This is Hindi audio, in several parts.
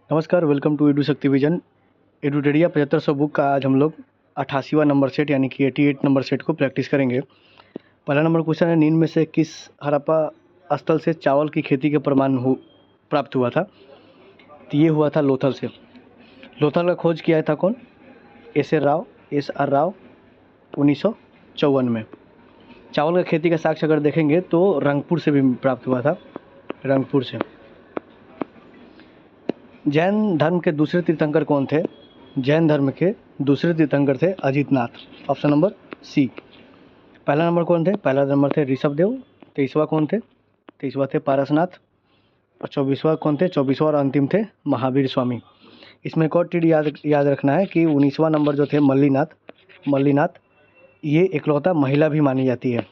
नमस्कार, वेलकम टू एडू शक्ति विजन। एडुटेरिया 7500 बुक का आज हम लोग 88वां नंबर सेट यानी कि 88 नंबर सेट को प्रैक्टिस करेंगे। पहला नंबर क्वेश्चन है, निम्न में से किस हड़प्पा स्थल से चावल की खेती के प्रमाण प्राप्त हुआ था? तो ये हुआ था लोथल से। लोथल का खोज किया था कौन? एस आर राव 1954 में। चावल का खेती का साक्ष्य अगर देखेंगे तो रंगपुर से भी प्राप्त हुआ था, रंगपुर से। जैन धर्म के दूसरे तीर्थंकर कौन थे? जैन धर्म के दूसरे तीर्थंकर थे अजितनाथ, ऑप्शन नंबर सी। पहला नंबर कौन थे? पहला नंबर थे ऋषभदेव। 23वां कौन थे? 23वां थे पारसनाथ। और 24वां कौन थे? 24वां और अंतिम थे महावीर स्वामी। इसमें एक और चीज याद रखना है कि 19वां नंबर जो थे मल्लीनाथ, ये इकलौता महिला भी मानी जाती है।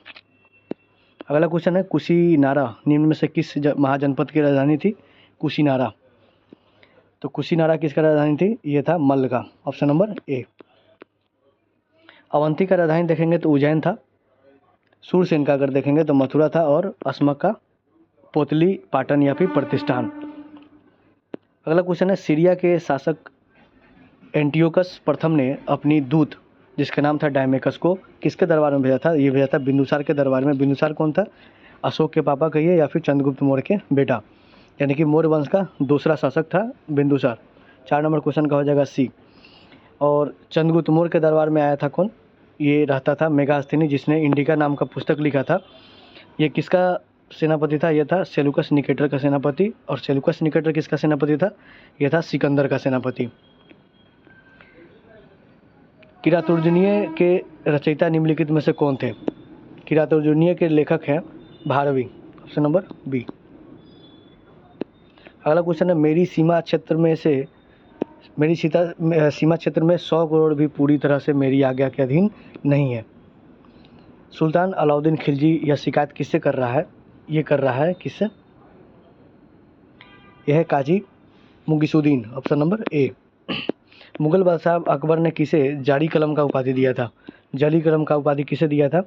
अगला क्वेश्चन है, कुशीनारा निम्न में से किस महाजनपद की राजधानी थी? कुशीनारा। तो कुशीनारा किसका राजधानी थी? ये था मल्ल का, ऑप्शन नंबर ए। अवंती का राजधानी देखेंगे तो उज्जैन था। सूरसेन का अगर देखेंगे तो मथुरा था। और अस्मक का पोतली पाटन या फिर प्रतिष्ठान। अगला क्वेश्चन है, सीरिया के शासक एंटियोकस प्रथम ने अपनी दूत जिसका नाम था डायमेकस को किसके दरबार में भेजा था? ये भेजा था बिंदुसार के दरबार में। बिंदुसार कौन था? अशोक के पापा कहिए या फिर चंद्रगुप्त मौर्य के बेटा, यानी कि मौर्य वंश का दूसरा शासक था बिंदुसार। 4 नंबर क्वेश्चन का हो जाएगा सी। और चंद्रगुप्त मौर्य के दरबार में आया था कौन? ये रहता था मेगास्थनी, जिसने इंडिका नाम का पुस्तक लिखा था। ये किसका सेनापति था? यह था सेलुकस निकेटर का सेनापति। और सेलुकस निकेटर किसका सेनापति था? यह था सिकंदर का सेनापति। किरातुर्जुनीय के रचयिता निम्नलिखित में से कौन थे? किरातुर्जुनीय के लेखक हैं भारवी, ऑप्शन नंबर बी। अगला क्वेश्चन है, मेरी सीमा क्षेत्र में 100 करोड़ भी पूरी तरह से मेरी आज्ञा के अधीन नहीं है। सुल्तान अलाउद्दीन खिलजी यह शिकायत किससे कर रहा है? ये कर रहा है किससे? यह है काजी Mughisuddin, option number A. Mughal बादशाह अकबर ने किसे जारी कलम का उपाधि दिया था? जारी कलम का उपाधि किसे दिया था?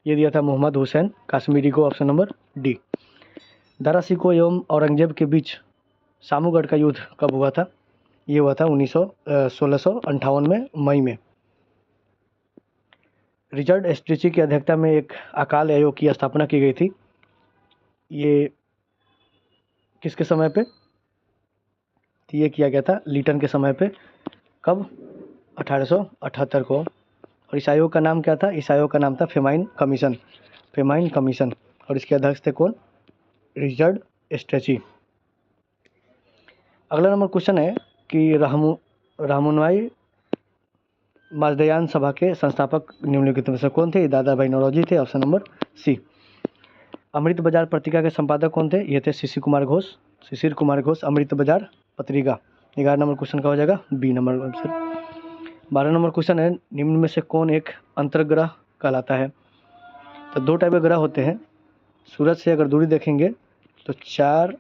ये दिया था मोहम्मद हुसैन काश्मीरी को, option number D. Dara Shikoh एवं औरंगजेब के बीच सामूगढ़ का युद्ध कब हुआ था? ये हुआ था 1658 में, मई में। रिचर्ड स्ट्रेची की अध्यक्षता में एक अकाल आयोग की स्थापना की गई थी। ये किसके समय पे? ये किया गया था लीटन के समय पे। कब? 1878 को। और इस आयोग का नाम क्या था? इस आयोग का नाम था फेमाइन कमीशन। और इसके अध्यक्ष थे कौन? Richard stretchy. अगला नंबर क्वेश्चन है कि राममोहन माजदयान सभा के संस्थापक निम्नलिखित में से कौन थे? दादा भाई नौरोजी थे, ऑप्शन नंबर सी। अमृत बाजार पत्रिका के संपादक कौन थे? ये थे शिशिर कुमार घोष, अमृत बाजार पत्रिका। 11 नंबर क्वेश्चन का हो जाएगा B number answer. 12 number question है, निम्न में से कौन एक अंतर्ग्रह कहलाता है? तो 2 टाइप के ग्रह होते हैं। सूरज से अगर दूरी देखेंगे तो 4,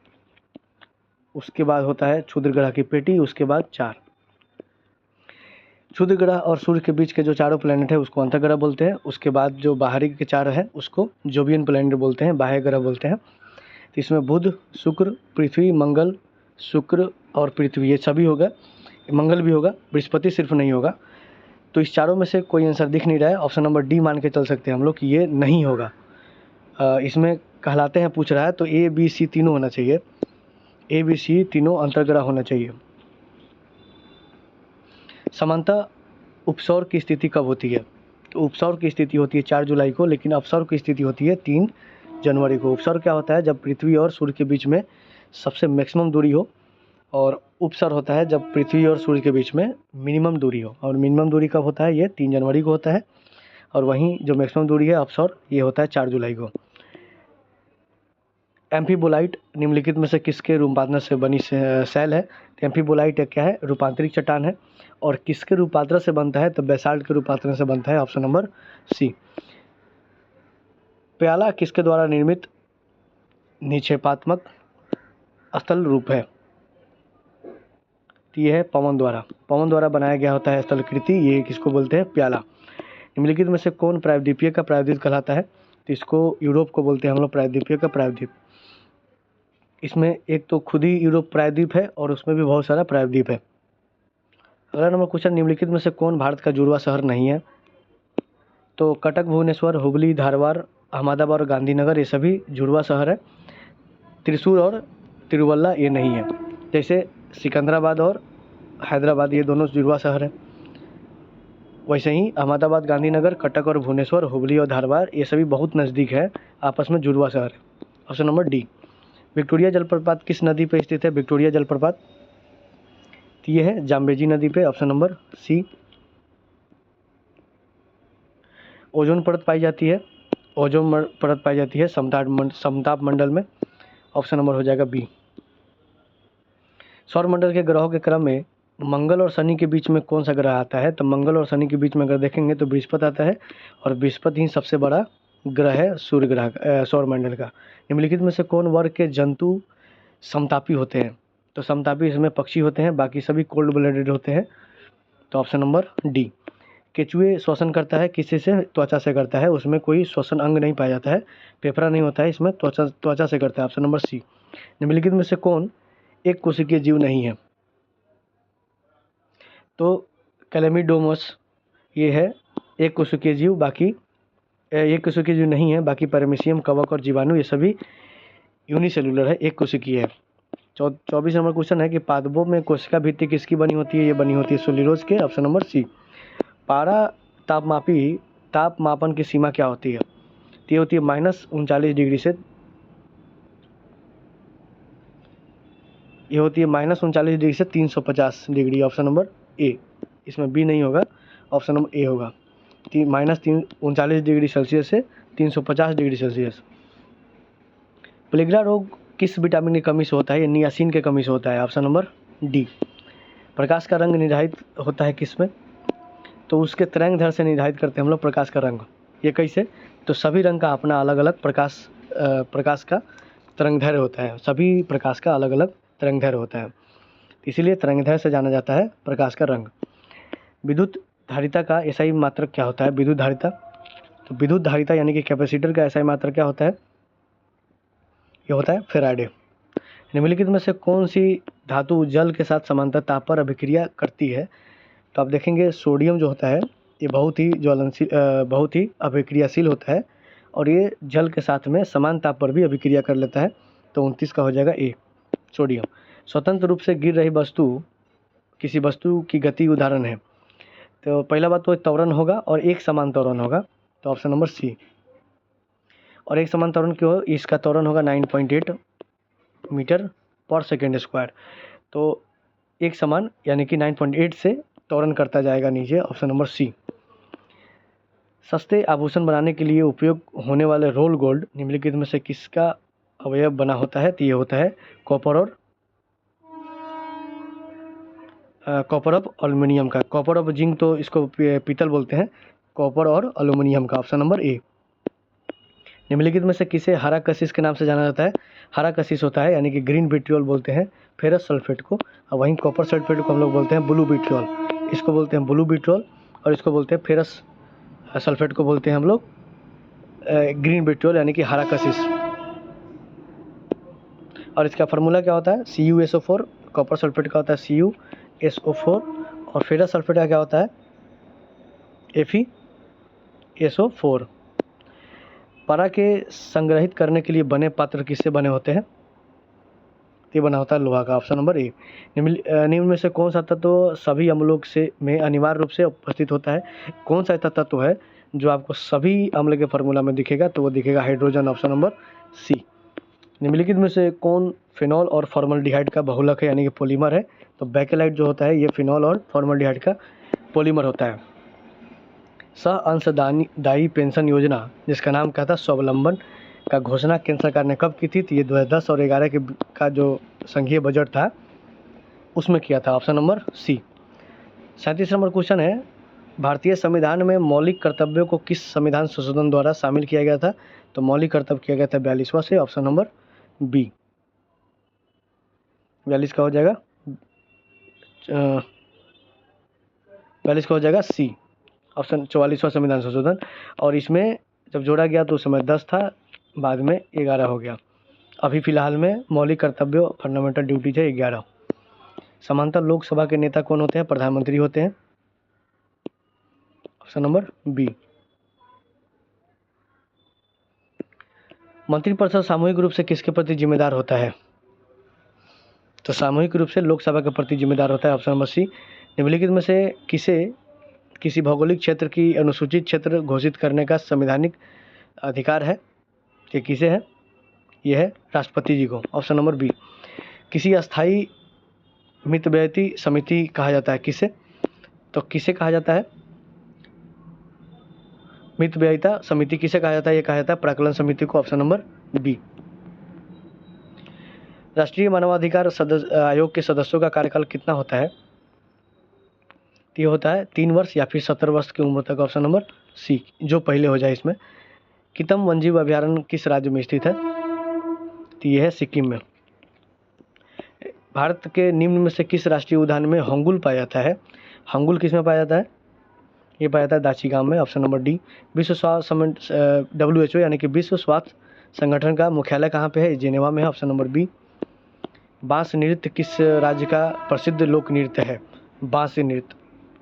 उसके बाद होता है क्षुद्र ग्रह की पेटी, उसके बाद 4। क्षुद्र ग्रह और सूर्य के बीच के जो चारों प्लैनेट है उसको अंतर्ग्रह बोलते हैं। उसके बाद जो बाहरी के 4 है उसको जोवियन प्लैनेट बोलते हैं, बाह्य ग्रह बोलते हैं। तो इसमें बुध, शुक्र, पृथ्वी, मंगल, शुक्र और पृथ्वी ये सभी होगा। मंगल भी होगा, बृहस्पति सिर्फ नहीं होगा। तो इस चारों में से कोई आंसर दिख नहीं रहा है, ऑप्शन नंबर डी मान के चल सकते हैं हम लोग कि ये नहीं होगा। इसमें कहलाते हैं पूछ रहा है तो ए बी सी तीनों होना चाहिए। ए बी सी तीनों अंतर्ग्रह होना चाहिए। समानता उपसौर की स्थिति कब होती है? तो उपसौर की स्थिति होती है 4 जुलाई को, लेकिन अपसौर की स्थिति होती है 3 जनवरी को। उपसौर क्या होता है? जब पृथ्वी और सूर्य के बीच में सबसे मैक्सिमम दूरी हो। और उपसौर होता है जब पृथ्वी और सूर्य के बीच में मिनिमम दूरी हो। और मिनिमम दूरी कब होता है? ये 3 जनवरी को होता है। और वहीं जो मैक्सिमम दूरी है अपसौर, ये होता है 4 जुलाई को। एम्फीबोलाइट निम्नलिखित में से किसके रूपांतर से बनी शैल है? तो एम्फीबोलाइट क्या है? रूपांतरिक चट्टान है। और किसके रूपांतर से बनता है? तो बेसाल्ट के रूपांतर से बनता है, ऑप्शन नंबर सी। प्याला किसके द्वारा निर्मित निक्षेपात्मक स्थल रूप है? तो ये है पवन द्वारा बनाया गया होता है स्थलकृति। ये किसको बोलते हैं? प्याला। निम्नलिखित में से कौन प्रायद्वीपीय का प्रायद्वीप कहलाता है? तो इसको यूरोप को बोलते हैं हम लोग प्रायद्वीपीय का प्रायद्वीप। इसमें एक तो खुद ही यूरोप प्रायद्वीप है और उसमें भी बहुत सारा प्रायद्वीप है। अगला नंबर क्वेश्चन, निम्नलिखित में से कौन भारत का जुड़वा शहर नहीं है? तो कटक, भुवनेश्वर, हुबली, धारवाड़, अहमदाबाद और गांधीनगर ये सभी जुड़वा शहर है। त्रिशूर और तिरुवल्ला ये नहीं है। जैसे सिकंदराबाद और हैदराबाद ये दोनों जुड़वा शहर है, वैसे ही अहमदाबाद, गांधीनगर, कटक और भुवनेश्वर, हुबली और धारवाड़ ये सभी बहुत नज़दीक है, आपस में जुड़वा शहर है। Option number D. विक्टोरिया जलप्रपात किस नदी पर स्थित है? विक्टोरिया जलप्रपात तो ये है जाम्बेजी नदी पे। ऑप्शन नंबर सी। ओजोन परत पाई जाती है, ओजोन परत पाई जाती है समताप मंडल में। ऑप्शन नंबर हो जाएगा बी। सौर मंडल के ग्रहों के क्रम में मंगल और शनि के बीच में कौन सा ग्रह आता है? तो मंगल और शनि के बीच में अगर देखेंगे तो बृहस्पति आता है, और बृहस्पति ही सबसे बड़ा ग्रह है सूर्य ग्रह सौर मंडल का। निम्नलिखित में से कौन वर्ग के जंतु समतापी होते हैं? तो समतापी इसमें पक्षी होते हैं, बाकी सभी कोल्ड ब्लडेड होते हैं। तो ऑप्शन नंबर डी। केचुए श्वसन करता है, किसी से? त्वचा से करता है, उसमें कोई श्वसन अंग नहीं पाया जाता है, फेफड़ा नहीं होता है, इसमें त्वचा से करता है। Option number C. निम्नलिखित में से कौन एक कोशिकीय जीव नहीं है? तो कैलेमिडोमस ये है एक कोशिकीय जीव, बाकी एक कोशिकीय जीव नहीं है, बाकी पैरामीशियम, कवक और जीवाणु ये सभी यूनिसेलुलर है, एक कोशिकीय है। 24 नंबर क्वेश्चन है कि पादपों में कोशिका भित्ति किसकी बनी होती है? ये बनी होती है सेल्यूलोज के। Option number C. पारा ताप मापन की सीमा क्या होती है? तो ये होती है -39 डिग्री से, ये होती है -39 डिग्री से 350 डिग्री। ऑप्शन नंबर ए, इसमें बी नहीं होगा, ऑप्शन नंबर ए होगा। -39 डिग्री सेल्सियस से 350 डिग्री सेल्सियस। प्लेगरा रोग किस विटामिन की कमी से होता है? ये नियासिन के कमी से होता है। Option number D. प्रकाश का रंग निर्धारित होता है किसमें? तो उसके तरंग दैर्ध्य से निर्धारित करते हैं हम लोग प्रकाश का रंग। ये कैसे? तो सभी रंग का अपना अलग अलग प्रकाश का तरंग दैर्ध्य होता है, सभी प्रकाश का अलग अलग तरंग दैर्ध्य होता है, इसीलिए तरंग दैर्ध्य से जाना जाता है प्रकाश का रंग। विद्युत धारिता का एसआई मात्रक क्या होता है? विद्युत धारिता, तो विद्युत धारिता यानी कि कैपेसिटर का एसआई मात्रक क्या होता है? ये होता है फेराडे। निम्नलिखित में से कौन सी धातु जल के साथ समांतर ताप पर अभिक्रिया करती है? तो आप देखेंगे सोडियम जो होता है ये बहुत ही अभिक्रियाशील होता है, और ये जल के साथ में समान ताप पर भी अभिक्रिया कर लेता है। तो 29 का हो जाएगा ए, सोडियम। स्वतंत्र रूप से गिर रही वस्तु किसी वस्तु की गति उदाहरण है? तो पहला बात तो त्वरण होगा और एक समान त्वरण होगा, तो ऑप्शन नंबर सी। और एक समान त्वरण क्यों? इसका त्वरण होगा 9.8 मीटर पर सेकेंड स्क्वायर, तो एक समान यानी कि 9.8 से त्वरण करता जाएगा नीचे। Option number C. सस्ते आभूषण बनाने के लिए उपयोग होने वाले रोल गोल्ड निम्नलिखित में से किसका अवयव बना होता है? तो ये होता है कॉपर और एल्युमिनियम का। कॉपर और जिंक तो इसको पीतल बोलते हैं, कॉपर और एल्युमिनियम का। Option number A. निम्नलिखित में से किसे हरा कशिश के नाम से जाना जाता है? हरा कशिश होता है यानी कि ग्रीन विट्रियोल बोलते हैं फेरस सल्फेट को, और वहीं कॉपर सल्फेट को हम लोग बोलते हैं ब्लू विट्रियोल। इसको बोलते हैं ब्लू विट्रियोल और इसको बोलते हैं फेरस सल्फेट को बोलते हैं हम लोग ग्रीन विट्रियोल यानी कि हरा कशिश। और इसका फार्मूला क्या होता है? CuSO4। कॉपर सल्फेट का होता है CuSO4, और फेरस सल्फेट का क्या होता है? FeSO4। पारा के संग्रहित करने के लिए बने पात्र किससे बने होते हैं? ये बना होता है लोहा का। Option number A. निम्न में से कौन सा तत्व सभी अम्लों से में अनिवार्य रूप से उपस्थित होता है? कौन सा ऐसा तत्व है जो आपको सभी अम्ल के फार्मूला में दिखेगा? तो वो दिखेगा हाइड्रोजन। Option number C. निम्नलिखित में से कौन फिनॉल और फॉर्मल्डिहाइड का बहुलक है यानी कि पॉलीमर है? तो बैकेलाइट जो होता है ये फिनॉल और फॉर्मल्डिहाइड का पॉलीमर होता है। सह अंशदायी पेंशन योजना जिसका नाम क्या था? स्वावलंबन का घोषणा केंद्र सरकार ने कब की थी? तो ये 2010 और 11 का जो संघीय बजट था उसमें किया था। Option number C. 37 number question है, भारतीय संविधान में मौलिक कर्तव्यों को किस संविधान संशोधन द्वारा शामिल किया गया था? तो मौलिक कर्तव्य किया गया था 42वां से। Option number B. 42 का हो जाएगा 42 का हो जाएगा सी, ऑप्शन 44वां संविधान संशोधन। और इसमें जब जोड़ा गया तो उस समय 10 था, बाद में 11 हो गया। अभी फ़िलहाल में मौलिक कर्तव्यों फंडामेंटल ड्यूटीज है 11। समांतर लोकसभा के नेता कौन होते हैं? प्रधानमंत्री होते हैं। Option number B. मंत्रिपरिषद सामूहिक रूप से किसके प्रति जिम्मेदार होता है? तो सामूहिक रूप से लोकसभा के प्रति जिम्मेदार होता है। Option number C. निम्नलिखित में से किसी भौगोलिक क्षेत्र की अनुसूचित क्षेत्र घोषित करने का संवैधानिक अधिकार है? ये किसे है? यह है राष्ट्रपति जी को। Option number B. किसी अस्थायी मितव्ययिता समिति कहा जाता है किसे? तो किसे कहा जाता है? मितव्ययिता समिति किसे कहा जाता है? ये कहा जाता है प्राक्कलन समिति को। Option number B. राष्ट्रीय मानवाधिकार आयोग के सदस्यों का कार्यकाल कितना होता है? ये होता है 3 वर्ष या फिर 17 वर्ष की उम्र तक। ऑप्शन नंबर सी, जो पहले हो जाए इसमें। कितम वन्यजीव अभयारण्य किस राज्य में स्थित है? तो ये है सिक्किम में। भारत के निम्न में से किस राष्ट्रीय उद्यान में हंगुल पाया जाता है? हंगुल किस में पाया जाता है? ये पाया जाता है दाची गांव में। Option number D. विश्व स्वास्थ्य WHO यानी कि विश्व स्वास्थ्य संगठन का मुख्यालय कहाँ पे है? जिनेवा में है। Option number B. बांस नृत्य किस राज्य का प्रसिद्ध लोक नृत्य है? बांस नृत्य,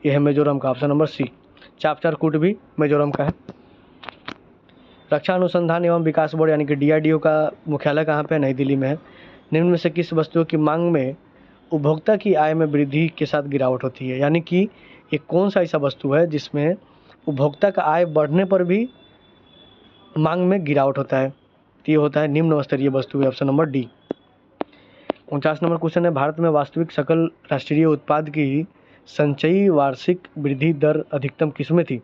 यह है मिजोरम का। ऑप्शन नंबर सी। चापचारकूट भी मिजोरम का है। रक्षा अनुसंधान एवं विकास बोर्ड यानी कि DRDO का मुख्यालय कहाँ पे है? नई दिल्ली में है। निम्न में से किस वस्तुओं की मांग में उपभोक्ता की आय में वृद्धि के साथ गिरावट होती है? यानी कि ये कौन सा ऐसा वस्तु है जिसमें उपभोक्ता का आय बढ़ने पर भी मांग में गिरावट होता है? तो ये होता है निम्न स्तरीय वस्तु है। Option number D. 49 number question है, भारत में वास्तविक सकल राष्ट्रीय उत्पाद की संचयी वार्षिक वृद्धि दर अधिकतम किसमें थी?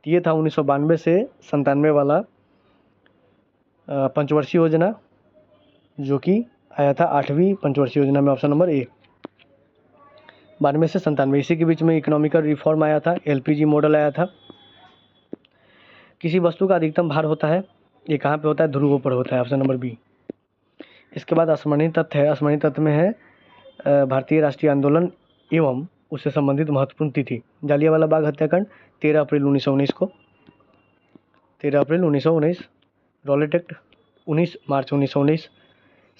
ये था 1992 से 97 वाला पंचवर्षीय योजना, जो कि आया था 8वीं पंचवर्षीय योजना में। Option number A. 92 से 97, इसी के बीच में इकोनॉमिकल रिफॉर्म आया था, LPG मॉडल आया था। किसी वस्तु का अधिकतम भार होता है, ये कहाँ पे होता है? ध्रुवों पर होता है। Option number B. इसके बाद स्मरणीय तथ्य है। स्मरणीय तथ्य में है भारतीय राष्ट्रीय आंदोलन एवं उससे संबंधित महत्वपूर्ण तिथि। जालियांवाला बाग हत्याकांड 13 अप्रैल 1919 को। 13 अप्रैल 1919। रॉलेट एक्ट 19 मार्च 1919।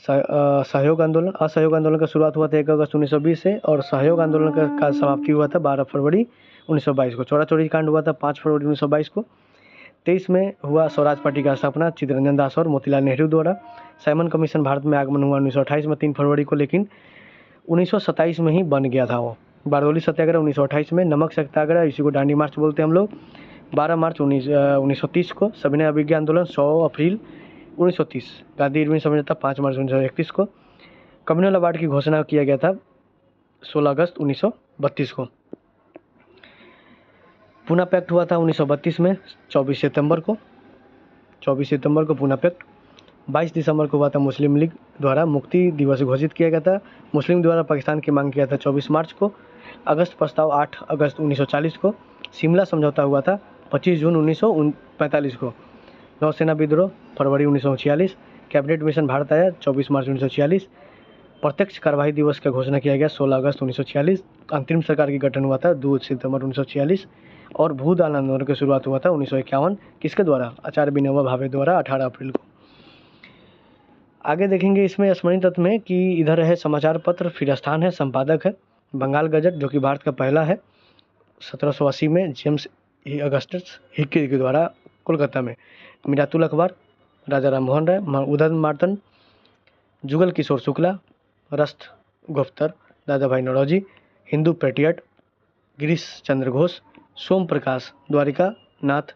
असहयोग आंदोलन का शुरुआत हुआ था 1 अगस्त 1920 से, और सहयोग आंदोलन का समाप्ति हुआ था 12 फरवरी 1922 को। चौरा-चौरी कांड हुआ था 5 फरवरी 1922 को। 23 में हुआ स्वराज पार्टी का स्थापना चित्तरंजन दास और मोतीलाल नेहरू द्वारा। साइमन कमीशन भारत में आगमन हुआ 1928 में 3 फरवरी को, लेकिन 1927 में ही बन गया था वो। बारडोली सत्याग्रह 1928 में। नमक सत्याग्रह, इसी को दांडी मार्च बोलते हैं हम लोग, 12 मार्च 1930 को। सविनय अवज्ञा आंदोलन 100 अप्रैल 1930। गांधी इरविन समझौता 5 मार्च 1931 को। कम्युनल अवार्ड की घोषणा किया गया था 16 अगस्त 1932 को। पूना पैक्ट हुआ था 1932 में 24 सितंबर को। 24 सितंबर को पूना पैक्ट। 22 दिसंबर को हुआ था मुस्लिम लीग द्वारा मुक्ति दिवस घोषित किया गया था। मुस्लिम द्वारा पाकिस्तान की मांग किया था 24 मार्च को। अगस्त प्रस्ताव 8 अगस्त 1940 को। शिमला समझौता हुआ था 25 जून 1945 को। नौसेना विद्रोह फरवरी 1946। कैबिनेट मिशन भारत आया 24 मार्च 1946। प्रत्यक्ष कार्यवाही दिवस का घोषणा किया गया 16 अगस्त 1946। अंतरिम सरकार की गठन हुआ था 2 सितंबर 1946। और भूदान आंदोलन की शुरुआत हुआ था 1951। किसके द्वारा? आचार्य विनोबा भावे द्वारा 18 अप्रैल को। आगे देखेंगे इसमें स्मरणीय तत्व में कि इधर है समाचार पत्र, फिर स्थान है, संपादक है बंगाल गजट, जो कि भारत का पहला है 1780 में जेम्स अगस्टस हिक्की के द्वारा कोलकाता में। मिरातुल अखबार राजा राम मोहन राय। उदय Martand, Jugal Kishore Shukla, रस्त Goftar, Dadabhai Naoroji, Hindu Patriot, Girish Chandra Ghosh, Som Prakash, Dwarkanath,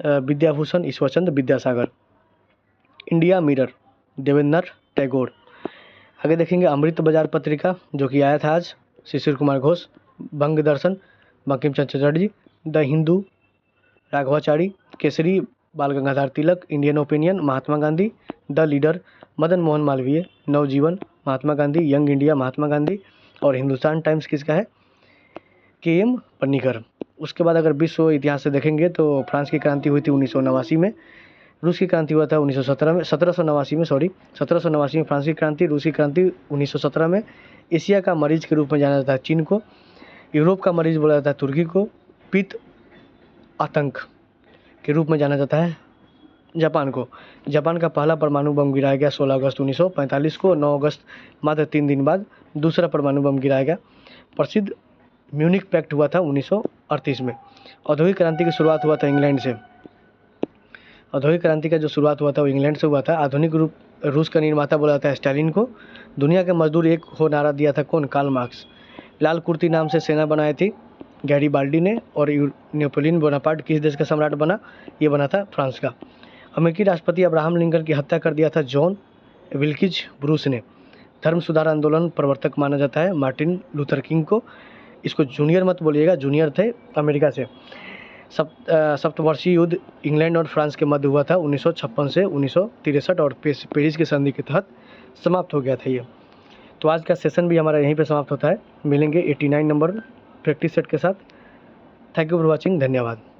Vidyabhushan Ishwarchandra Vidyasagar. India Mirror Devendra Tagore. आगे देखेंगे अमृत बाजार पत्रिका, जो कि आया था आज, शिशिर Kumar Ghosh. Bangadarshan Bankim Chandra Chatterjee. The Hindu Raghavachari. Kesari Bal Gangadhar Tilak. Indian Opinion Mahatma Gandhi. The Leader Madan Mohan Malviya. Navjivan Mahatma Gandhi. Young India Mahatma Gandhi. और हिंदुस्तान टाइम्स किसका है? KM पन्नीकर। उसके बाद अगर विश्व इतिहास से देखेंगे तो फ्रांस की क्रांति हुई थी 1989 में। रूस की क्रांति हुआ था 1917 में, 1789 में फ्रांस की क्रांति। रूस की क्रांति 1917 में। एशिया का मरीज के रूप में जाना जाता है चीन को। यूरोप का मरीज बोला जाता है तुर्की को। पित्त आतंक के रूप में जाना जाता है जापान को। जापान का पहला परमाणु बम गिराया गया 16 अगस्त 1945 को। 9 अगस्त मात्र 3 दिन बाद दूसरा परमाणु बम गिराया गया। प्रसिद्ध म्यूनिक पैक्ट हुआ था 1938 में। औद्योगिक क्रांति की शुरुआत हुआ था इंग्लैंड से। औद्योगिक क्रांति का जो शुरुआत हुआ था वो इंग्लैंड से हुआ था। आधुनिक रूस का निर्माता बोला जाता है स्टालिन को। दुनिया के मजदूर एक हो नारा दिया था कौन? Karl Marx. लाल कुर्ती नाम से सेना बनाई थी गैरीबाल्डी ने। और नेपोलियन बोनापार्ट किस देश का सम्राट बना? ये बना था फ्रांस का। अमेरिकी राष्ट्रपति अब्राहम लिंकन की हत्या कर दिया था जॉन विल्किज ब्रूस ने। धर्म सुधार आंदोलन प्रवर्तक माना जाता है मार्टिन लूथर किंग को। इसको जूनियर मत बोलिएगा, जूनियर थे अमेरिका से। सप्तवर्षीय युद्ध इंग्लैंड और फ्रांस के मध्य हुआ था 1956 से 1963 और पेरिस की संधि के तहत समाप्त हो गया था ये। तो आज का सेशन भी हमारा यहीं पे समाप्त होता है। मिलेंगे 89 नंबर प्रैक्टिस सेट के साथ। Thank you for watching. धन्यवाद।